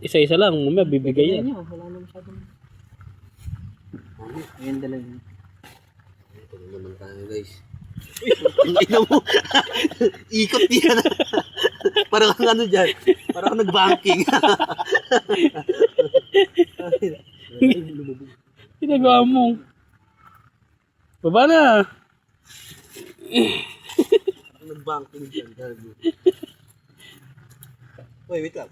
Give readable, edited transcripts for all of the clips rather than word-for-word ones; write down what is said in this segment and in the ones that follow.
Isa-isa lang, mamaya bibigay yan. Wala na masyadong. Ayun dala yun. Ito naman tayo guys. Ina mo. Ikot yan. Parang kang ano dyan. Parang kang nag-banking. Ginagawa mo. Baba na. Parang nag-banking dyan. Uy, wait lang.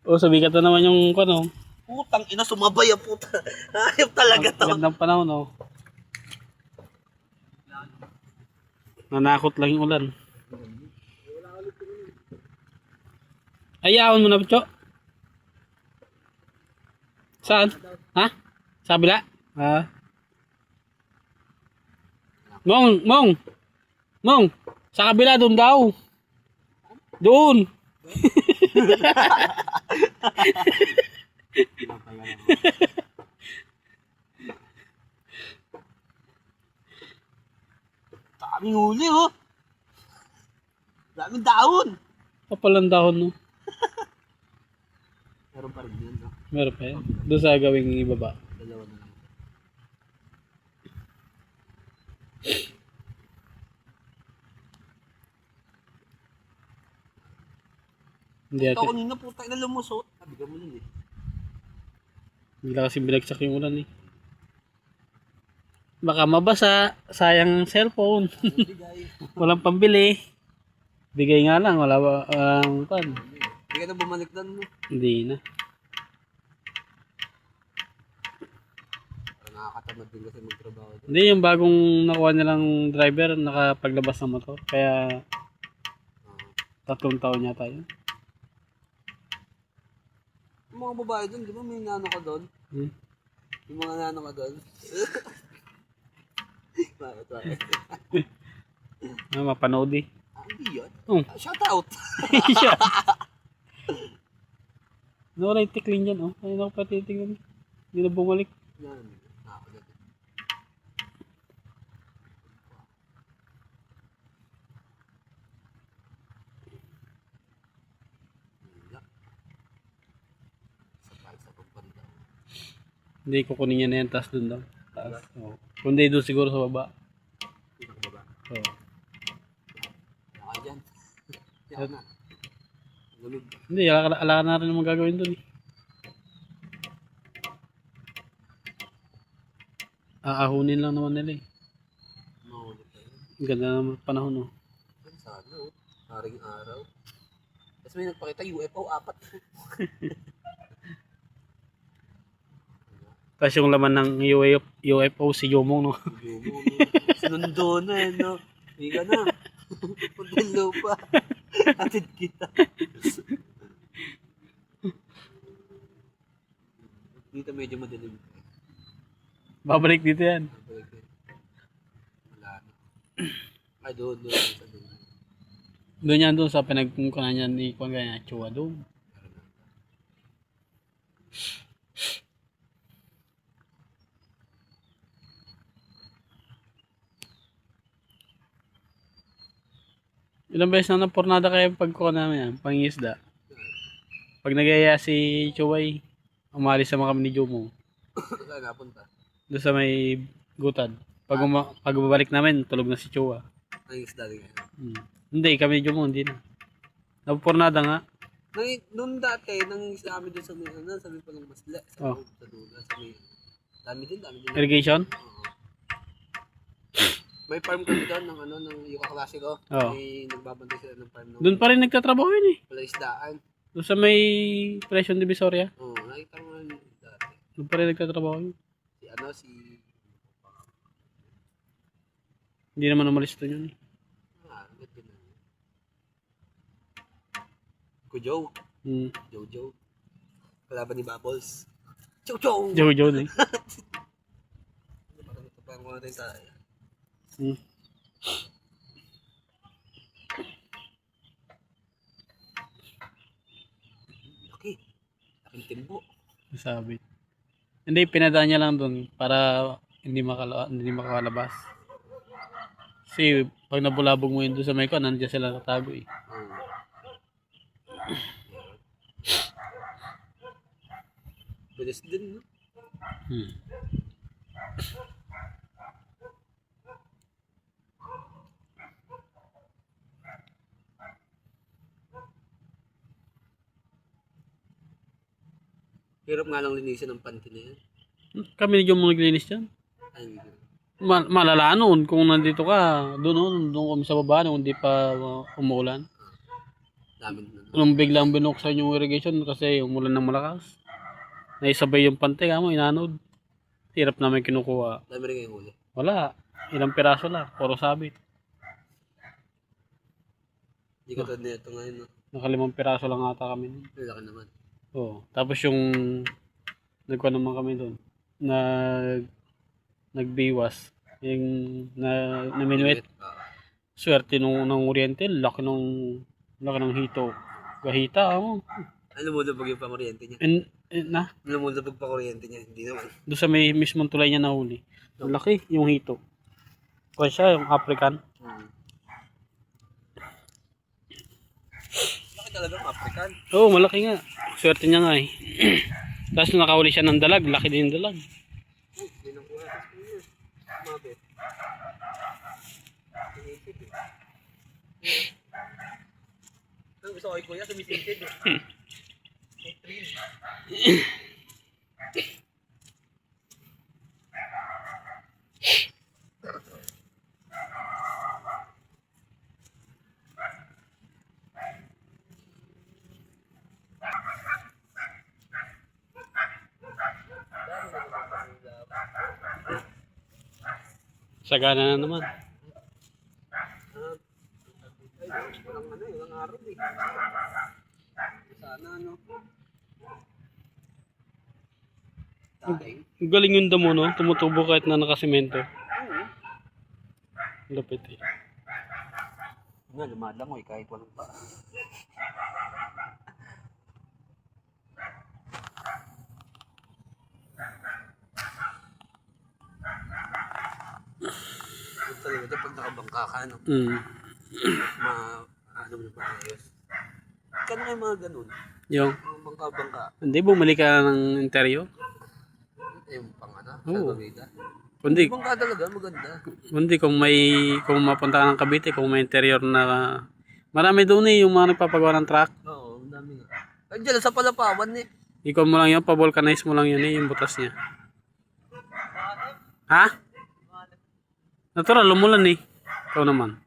O, sabi ka na naman yung ano. Putang ina, sumabay ang puta. Ayop talaga to. Ang gandang panahon, no? Nanakot lang yung ulan. Ayawan mo na, Picho. Saan? Ha? Sa kabila? Ha? Mong! Sa kabila, doon daw. Doon! Daming huli, oh. Daming daon. Kapalang dahon, no? Meron pa rin yun, no? Meron pa yan. Doon sa gawing ibaba. Dalawa na lang. Hindi Ito ate. kanina puta na lumusot. Sabi ka mo nun eh. Bigla kasi binagsak yung ulan, eh. Baka mabasa. Sayang cellphone. Hindi guys. Walang pambili. Bigay nga lang. Walang pan. Hindi ka na bumalik doon, no? Hindi na. Parang nakakatamad din kasi magtrabaho doon. Hindi, yung bagong nakuha nilang driver, nakapaglabas ng motor. Kaya 3 taon yata yun. Yung mga babae doon, di ba may nano ka doon? Hmm? Yung mga nano ka doon? Bakit? Mapanood eh. Hindi yun. Oh. Shout out! Siya. Nawala yung tiklin dyan, oh. Ayun ako patitignan. Hindi na bumalik. Yan. Nakakagat. Sa pagbanda. Hindi kukunin niya na yan, taas dun daw. Taas. Oh. Kundi doon siguro sa baba. Pinakababa. Oh. Kaya ka dyan. Kaya na. Lamig. Hindi, ala na rin naman gagawin dun eh. Aahunin lang naman nila eh. Mahulog tayo. Ang ganda naman panahon, oh. Yan sana, oh. Haring araw. Tapos may nagpakita UFO 4. Tapos yung laman ng UFO si Yomong, no? Sinundo na eh, no? Hindi ka na. Puntin lupa. Atid kita. Dito medyo madilim. Babalik dito yan. Wala na. Ay, doon. Sa doon. Doon yan doon sa pinagkukunan niya ni Kwan ganyan, Chua doon. Ilang beses na napornada kayo pagkuha namin yan, pangingisda. Pag nagaya si Chuway, umalis naman kami ni Jomo. Saan napunta? Doon sa may gutad. Pag babalik namin, tulog na si Chua. Ang isda rin ngayon. Hindi, kami ni Jomo, hindi na. Napornada nga. Noong dati, nang isda kami doon sa may, sa may palang masla. Oh. Sa dulo, sa may, dami din. Irrigation? Oo. May farm kami doon ng ng Yuka Klasiko. Oo. May nagbabantay sila ng farm ng Doon pa rin nagtatrabaho yun eh. palaisdaan. Doon sa may Presyon Divisoria. Oo, nakita ko nga dati. Doon pa rin nagtatrabaho yun. Si Hindi naman umalis doon yun eh. agad yun. Kujow. Jojo. Kalaban ni Bubbles. Chow! Jojo na eh. Parang ito pa ang natin tayo. Laki. Laking timbo. Sabi. Hindi, pinadaan niya lang doon para hindi makalabas. Kasi pag nabulabog mo yun doon sa may ko, nandiyan sila natago eh. Bilis din, no? Hmm. Hirap nga lang linisin ng panty na yan. Kami medyo mga naglinis dyan. Ay, hindi ko. Malala noon kung nandito ka, doon kami sa baba nung hindi pa umuulan. Namin na. Nung biglang binuksan yung irrigation kasi umulan ng malakas. Naisabay yung pante kamo, inanod. Hirap namin kinukuha. Dami rin yung huli. Wala, ilang piraso lang, puro sabit. Hindi ka tulad na ito ngayon, no? Nakalimang piraso lang ata kami. Ang laki naman. Oo. Tapos yung nagkuha naman kami doon. Nagbiwas. Yung na minuet. Swerte nung kuryente, laki ng hito. Gahita mo. Ano mo na yung pakuryente niya? Na? Ano mo na pakuryente niya? Hindi naman. Doon sa may mismong tulay niya nahuli. Ang laki yung hito. Kaya siya yung African. Laki talaga ng African. Oo, malaki nga. Swerte niya nga eh. Tapos nung nakahuli siya ng dalag, laki din yung dalag. Hindi nang kuha. Mabit. Sinisip eh. Ang gusto ko kuya, sumisipid eh. Sagana na naman. Walang ano eh, walang araw eh. Sana ano. Daing. Ang galing yung damo, no? Tumutubo kahit na nakasimento. Lapit eh. Nga, lumalangoy kahit walang pa. Ang talaga ito pag nakabangka ka, no? Ano mo na ayos. Kano yung mga ganun? Yung, Mga bangka-bangka. hindi bumili ka ng interior? Yung pang ano, Oo. sa Gavita. Kundi, Bangka talaga, maganda. kung mapunta ka ng Cavite, kung may interior na, marami doon eh, yung mga nagpapagawa ng truck. Oo, ang dami nga. Ay, dyan sa Palapawan eh. Ikaw mo lang yun, pa-vulcanize mo lang yun eh, yung butas niya. Ha? Natural, lumulan eh. Ikaw naman.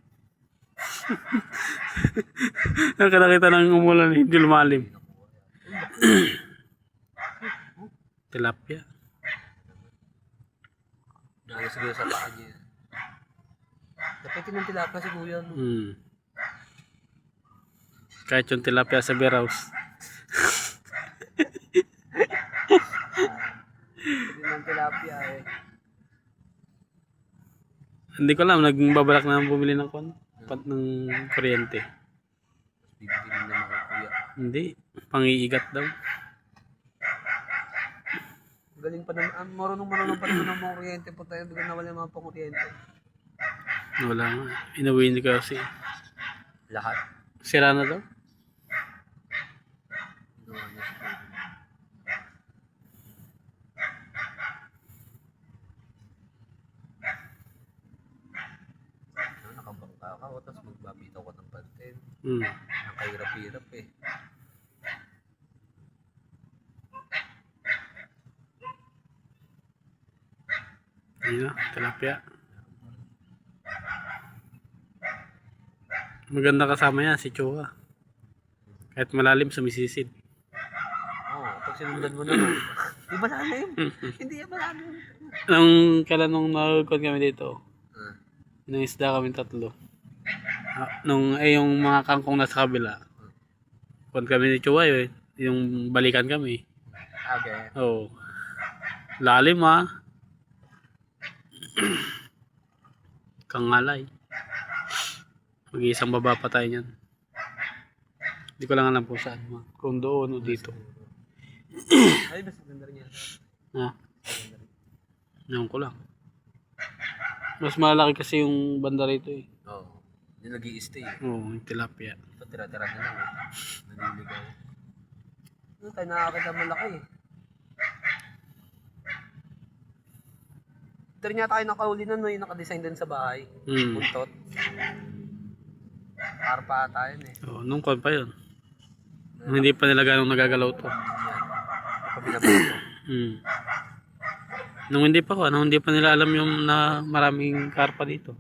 Nakakita ng umulan eh, hindi lumalim. Tilapia. Dahil siguro sa paa niya. Dapat yung tilapia si Kuya. No? Kahit yung tilapia sa beer house. Hindi ng tilapia eh. Hindi ko alam, nagbabalak na bumili ng ng kuryente. Bibigyan mo naman kay Kuya. Hindi, pangiigat daw. Galing pa naman, marunong pa naman ng mga kuryente po tayo, bigyan nawala yung mga pang-kuryente. Wala nga, inuwi hindi kasi. Lahat? Sira na daw. Nakabangka ka, tapos magbabitaw ka ng pantin. Hmm. Nakahirap-hirap eh. Ayun na, tilapia. Maganda kasama yan, si Chua. Kahit malalim, sumisisid. Oo, pag sinundan mo naman. Di ba lalim? Hindi ba lalim? Kailan nung nag-con kami dito, nung isda kami tatlo. Yung mga kangkong nasa kabila. Con kami ni Chua yun, yung balikan kami. Okay. Oo. Lalim ha. Kangalay. Mag-iisang baba pa tayo niyan. Hindi ko lang alam kung saan. Kung doon o dito. Ay, mas maganda rin yan. Ha? Ewan ko lang. Mas malaki kasi yung banda rito eh. Oo. Hindi nag-i-stay eh. Oo, yung tilapia. Ito tira-tira na lang eh. Naniligaw. Doon tayo nakakita malaki eh. Ito rin yata kayo nakahuli na no, yung nakadesign din sa bahay. Buntot. Karpa ata yun eh. Oh, nung kon pa yun. Nung hindi pa nila ganong nagagalaw to. Nung hindi pa ko, nung hindi pa nila alam yung na maraming karpa dito.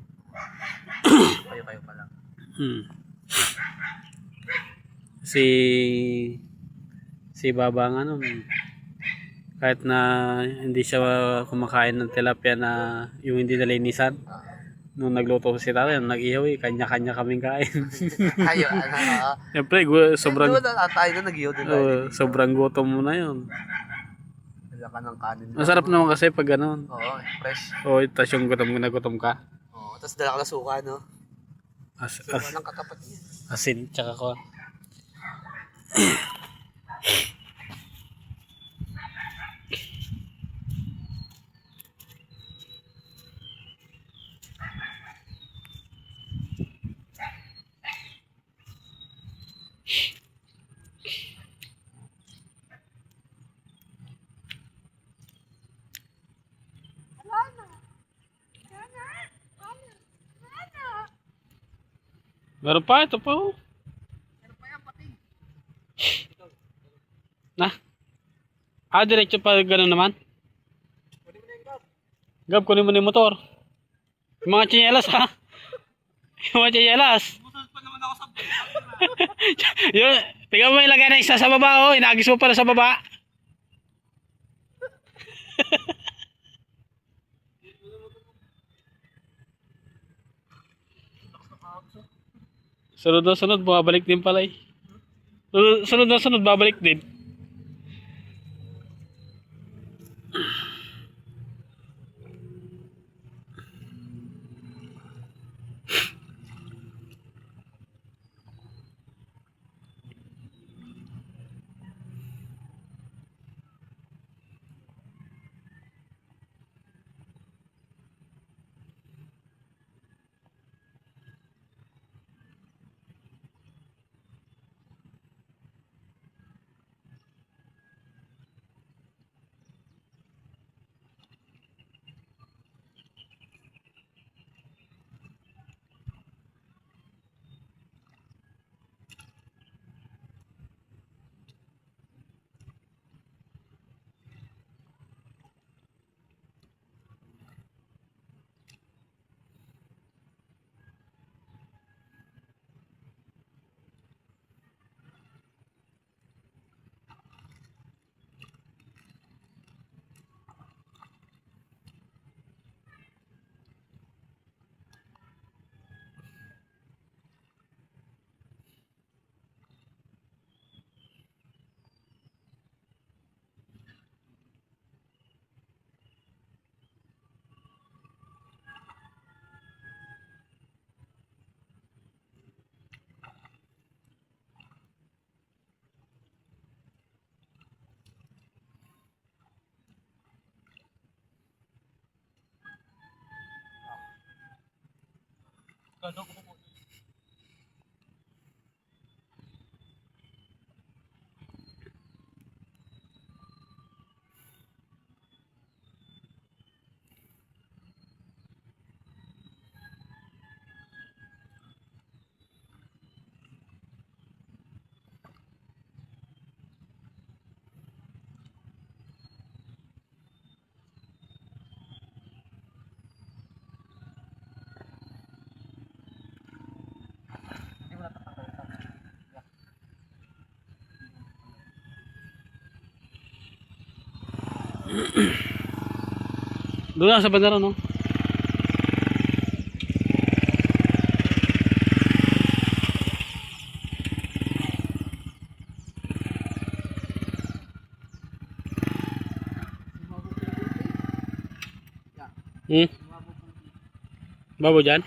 Kayo pa lang. Si Baba nga nun, kahit na hindi siya kumakain ng tilapia na yung hindi nalinisan, nung nagluto si tatay, nag-ihaw kanya-kanya kaming kain. Ayo, ano. Siyempre, sobrang tayo na nag-ihaw din. sobrang gutom mo na yun. Wala ka ng kanin. Masarap naman kasi pag gano'n. Oo, fresh. Oo, tapos yung gutom ka. Oo, tapos dala ka na suka, no? Suka ng katapat niya. Asin, tsaka ko. Meron pa, ito pa oh. Meron pa yan, pating. Na? Diretso pa gano'n naman? Kunin mo na yung Gab. Gab, kunin mo na yung motor. Yung mga tsinelas ha? Yung mga tsinelas. Musunod pa naman ako sa Yun, tingnan mo ilagay na isa sa baba oh. Inagis mo pala sa baba. Sunod na sunod, babalik din pala eh. Sunod na sunod, babalik din. Doon na sa bandara no. Babo dyan?